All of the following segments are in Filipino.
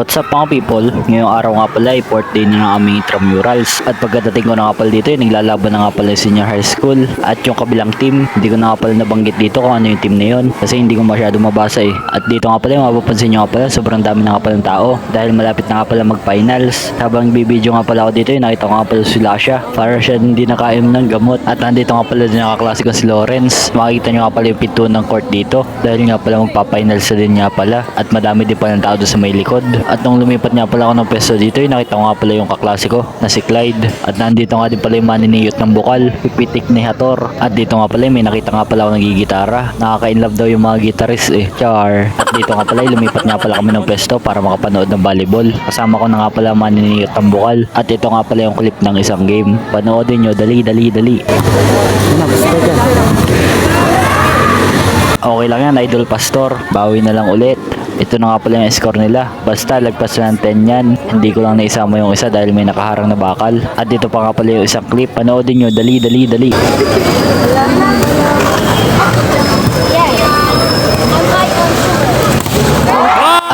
What's up mga people? Ngayong araw nga pala ay 4th day na ng aming intramurals. At pagkadating ko na nga pala dito ay naglalaban na nga pala yung senior high school. At yung kabilang team, hindi ko na nga pala nabanggit dito kung ano yung team na yun. Kasi hindi ko masyado mabasa eh. At dito nga pala mapapansin nyo nga pala sobrang dami na nga pala ng tao. Dahil malapit na nga pala mag-finals. Habang bibidyo nga pala ako dito ay nakita ko nga pala si Lasha. Para siya hindi nakainom ng gamot. At nandito nga pala din ang kaklase ko si Lawrence. Makikita nyo nga pala yung pinto ng court dito. Dahil nga pala magpa-finals na din nga pala. At madami din pala ng tao doon sa may likod. At nung lumipat nga pala ako ng peso dito, nakita ko nga pala yung kaklase ko na si Clyde. At nandito nga din pala yung maniniyot ng bukal, pipitik ni Hator. At dito nga pala may nakita nga pala ako nagigitara. Nakaka-inlove daw yung mga gitarist eh. Char. At dito nga pala lumipat nga pala kami ng pesto para makapanood ng volleyball. Kasama ko na nga pala maniniyot ng bukal. At ito nga pala yung clip ng isang game. Panoodin nyo, dali. Okay lang yan, Idol Pastor. Bawi na lang ulit. Ito na nga pala yung score nila. Basta lagpas na ng 10 yan. Hindi ko lang naisama yung isa dahil may nakaharang na bakal. At dito pa nga pala yung isang clip. Panoodin nyo, dali.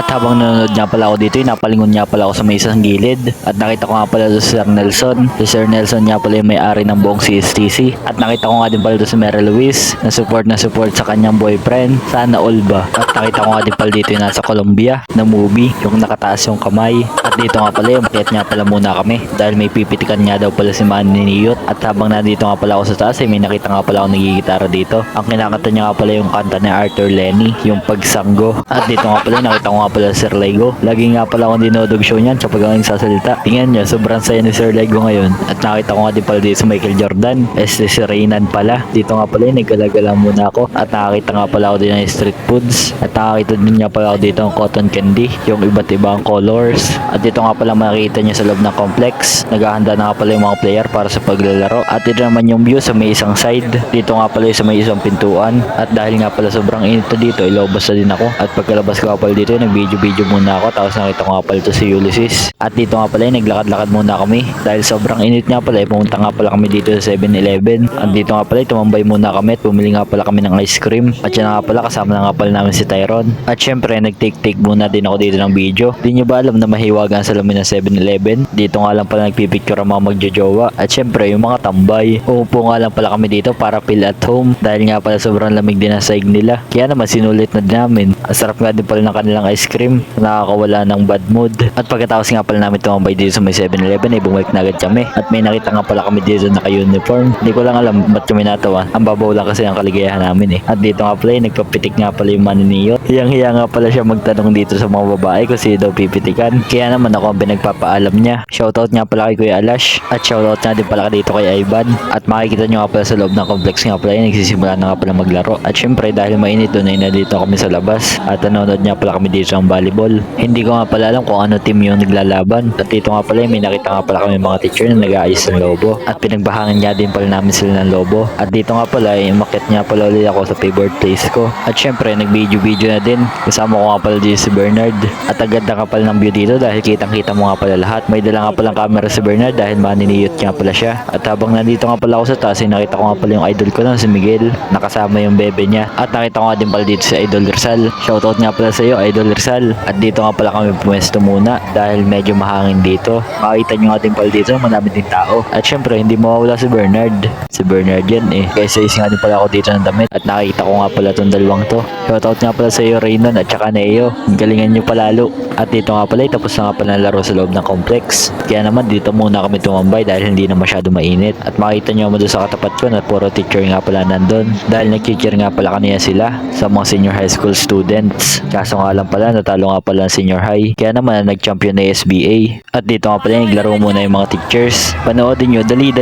At habang nanonood nga pala ako dito, napalingon nga pala ako sa may isang gilid. At nakita ko nga pala doon si Sir Nelson. Si Sir Nelson nga pala yung may-ari ng buong CSTC. At nakita ko nga din pala doon si Mary Louise na support sa kanyang boyfriend. Sana all ba? At nakita ko nga din pala dito yung nasa Colombia na movie, yung nakataas yung kamay. At dito nga pala yung makiat nga pala muna kami dahil may pipitikan nga daw pala si Maniniyot. At habang nandito nga pala ako sa taas, may nakita nga pala ako nagigitara dito. Ang kinakanta niya nga pala yung kanta ni Arthur Lenny, yung Pagsanggo. At dito nga pala nakita ko nga pala Sir Lego. Lagi nga pala akong dinodog show niyan kapag ang sasalita. Tingnan nyo, sobrang saya ni Sir Lego ngayon. At nakita ko nga din pala dito sa Michael Jordan. Si Reynan pala. Dito nga pala naggalagala muna ako. At nakakita nga pala ako din ng street foods. At nakakita din nga pala ako dito ng cotton candy. Yung iba't ibang colors. At dito nga pala makikita nyo sa loob ng complex. Naghahanda na nga pala yung mga player para sa paglalaro. At ito naman yung view sa may isang side. Dito nga pala sa may isang pintuan. At dahil nga pala sobrang init dito, ilobas na din ako. At pagkalabas ko nga pala dito, nag-video muna ako. Tapos nakita ko nga pala ito si Ulysses. At dito nga pala naglakad-lakad muna kami. Dahil sobrang init nga pala, pumunta nga pala kami dito sa 7-Eleven. At dito nga pala, tumambay muna kami at bumili nga pala kami ng ice cream. At yan nga pala, kasama na nga pala namin si Tyron. At syempre, nag-take muna din ako dito ng video. Di nyo ba alam na mahiwagan sa lamin ng 7-Eleven? Dito nga lang pala nagpipicture ang mga magjojowa. At syempre, yung mga tambay. Umupo nga lang pala kami dito para feel at home. Dahil nga pala sobrang lamig din ang saig nila. Kaya naman sinulit na din namin. Ang sarap nga din pala ng kanilang ice cream. Nakakawala ng bad mood. At pagkatapos nga pala namin tumambay dito sa may 7-Eleven ay bumalik na agad kami. At may nakita nga pala kami dito naka-uniform. Hindi ko lang alam ba't kami natawa. Ang babaw lang kasi ang kaligayahan namin eh. At dito nga pala nagpapitik nga pala yung Maniniyot. Hiyang-hiya nga pala siya magtanong dito sa mga babae kung sino daw pipitikan. Kaya naman ako ang pinagpapaalam niya. Shoutout nga pala kay Kuya Alash. At shoutout nga din pala dito kay Ivan. At makikita nyo nga pala sa loob ng complex nga pala nagsisimula na nga pala maglaro. At syempre dahil mainit doon ay nandito kami sa labas. At nanonood nga pala kami dito ng volleyball. Hindi ko nga pala alam kung ano team yung naglalaban. At dito nga pala may nakita nga pala kami mga teacher na nag-aayos ng lobo. At pinagbahangan nga din pala namin sila ng lobo. At dito nga pala umakyat nga pala ulit ako sa favorite place ko. At syempre nag-video na din. Kasama ko nga pala dito si Bernard. At agad na nga pala ng view dito dahil kitang-kita mo nga pala lahat. May dala nga palang camera si Bernard dahil maniniyot nga pala siya. At habang nandito nga pala ako sa taas nakita ko nga pala yung idol ko lang si Miguel. Nakasama yung bebe niya. At nakita ko nga din pala dito si Idol Rizal. Shoutout nga pala sa iyo Idol Rizal. At dito nga pala kami pwesto muna dahil medyo mahangin dito. Makita nyo nga din pala dito, marami din tao. At syempre, hindi mawawala si Bernard. Si Bernard yan eh. Kaya sa nga din pala ako dito ng damit. At nakita ko nga pala itong dalawang to. Shoutout nga pala sa iyo Raynon at saka Neo. Galingan nyo palalo. At dito nga pala, tapos na nga pala ng laro sa loob ng complex. Kaya naman dito muna kami tumambay dahil hindi na masyado mainit. At makita nyo naman doon sa katapat ko na puro teacher nga pala nandun. Dahil nag-cheer nga pala kanina sila sa mga senior high school students. Kaso nga lang pala, natalo nga pala ng senior high. Kaya naman nag-champion na SBA. At dito nga pala naglaro muna yung mga teachers. Panoodin nyo, dali.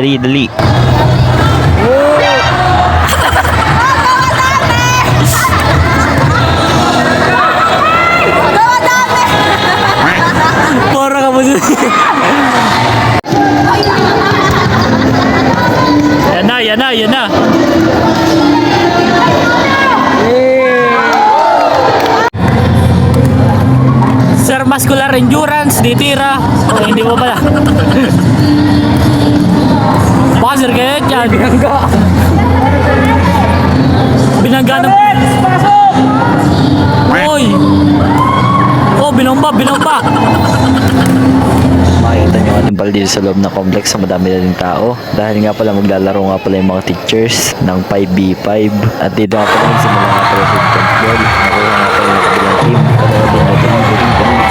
Pora ka mo dyan. Yan na. Sir Muscular Endurance, ditira. Oh, hindi mo pala. Baka sir kaya yan. Binangga ng... Oy! Oh, binomba, binomba! Makikita nyo nga din pala dito sa loob ng complex sa madami na din tao. Dahil nga pala maglalaro nga pala yung mga teachers ng 5v5. At dito nga pala simula nga pala sa football. Nakuha nga pala yung kabilang team. Panoodin natin ang galing galing.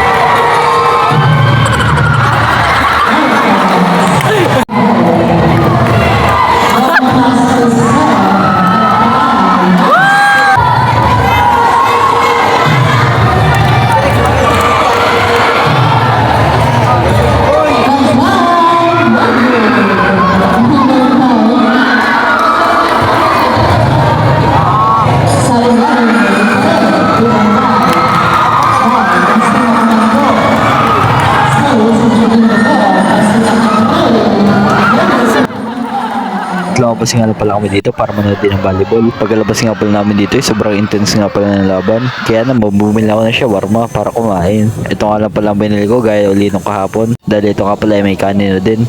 Lumabas nga pala kami dito para manood din ng volleyball. Pagkalabas nga pala namin dito, sobrang intense nga pala ng laban. Kaya naman, bumili ako ng shawarma para kumain. Ito nga lang pala ang binili ko, gaya ulit nung kahapon. Dahil ito nga pala ay may kanino din.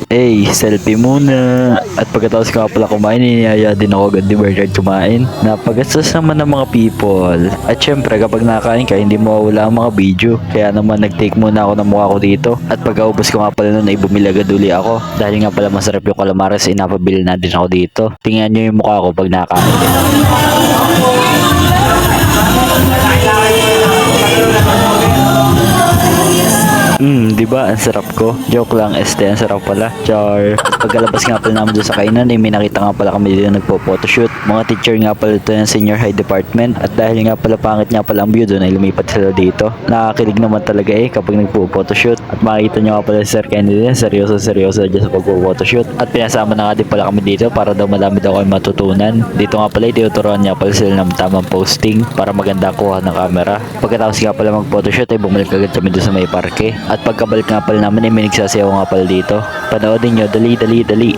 Selfie muna. At pagkatapos nga pala kumain, iniyaya din ako agad ni Bernard kumain. Napagastos naman ng mga people. At syempre, kapag nakain ka, hindi mawawala ang mga video. Kaya naman, nag-take muna ako ng mukha ko dito. At pagkaubos ko nga pala nun, ay bumili agad uli ako. Dahil nga pala masarap yung calamares, inapabili na din ako dito. Tingnan nyo yung mukha ko pag nakain. Di ba? Ang sarap ko. Joke lang, ang sarap pala. Char. Pagkalabas nga pala namin doon sa kainan, may nakita nga pala kami dito nagpo-photoshoot. Mga teacher nga pala ito ng senior high department. At dahil nga pala pangit nga pala ang view doon, ay lumipat sila dito. Nakakilig naman talaga kapag nagpo-photoshoot. At makikita nyo nga pala si Sir Kennedy, seryoso dyan sa pagpo-photoshoot. At pinasama na nga din pala kami dito para daw madami daw kayo matutunan. Dito nga pala, tinuturuan niya pala sila ng tamang posting para maganda kuha ng camera. Pagkatapos nga pala mag-photoshoot, ay bumalik agad kami doon sa may parke. At pagkabalik nga pala namin, ay may nagsasayaw nga pala dito. Panoodin nyo, dali.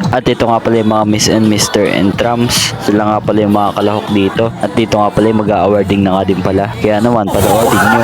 At ito nga pala yung mga Miss and Mr. Entrams. Sila nga pala yung mga kalahok dito. At dito nga pala yung mag-awarding na nga din pala. Kaya naman, panoodin nyo.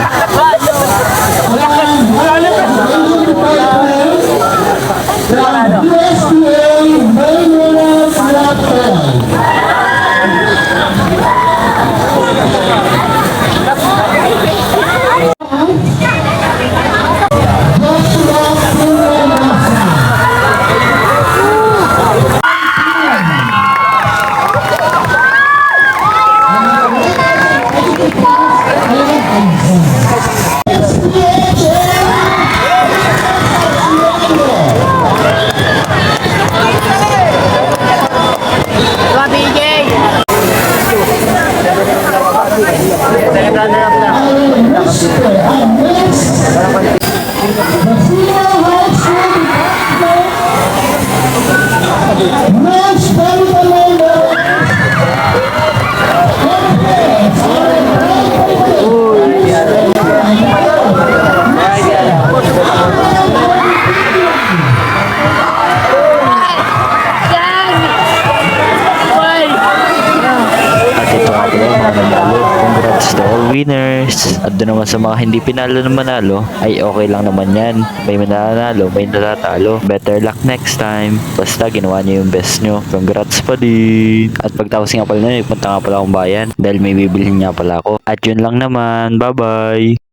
Congrats to all winners. At doon naman sa mga hindi pinalo na manalo, ay okay lang naman yan. May mananalo, may natatalo. Better luck next time. Basta ginawa niyo yung best nyo. Congrats pa din. At pagtapos nga pala na, punta nga pala akong bayan dahil may bibilhin nga pala ako. At yun lang naman. Bye bye.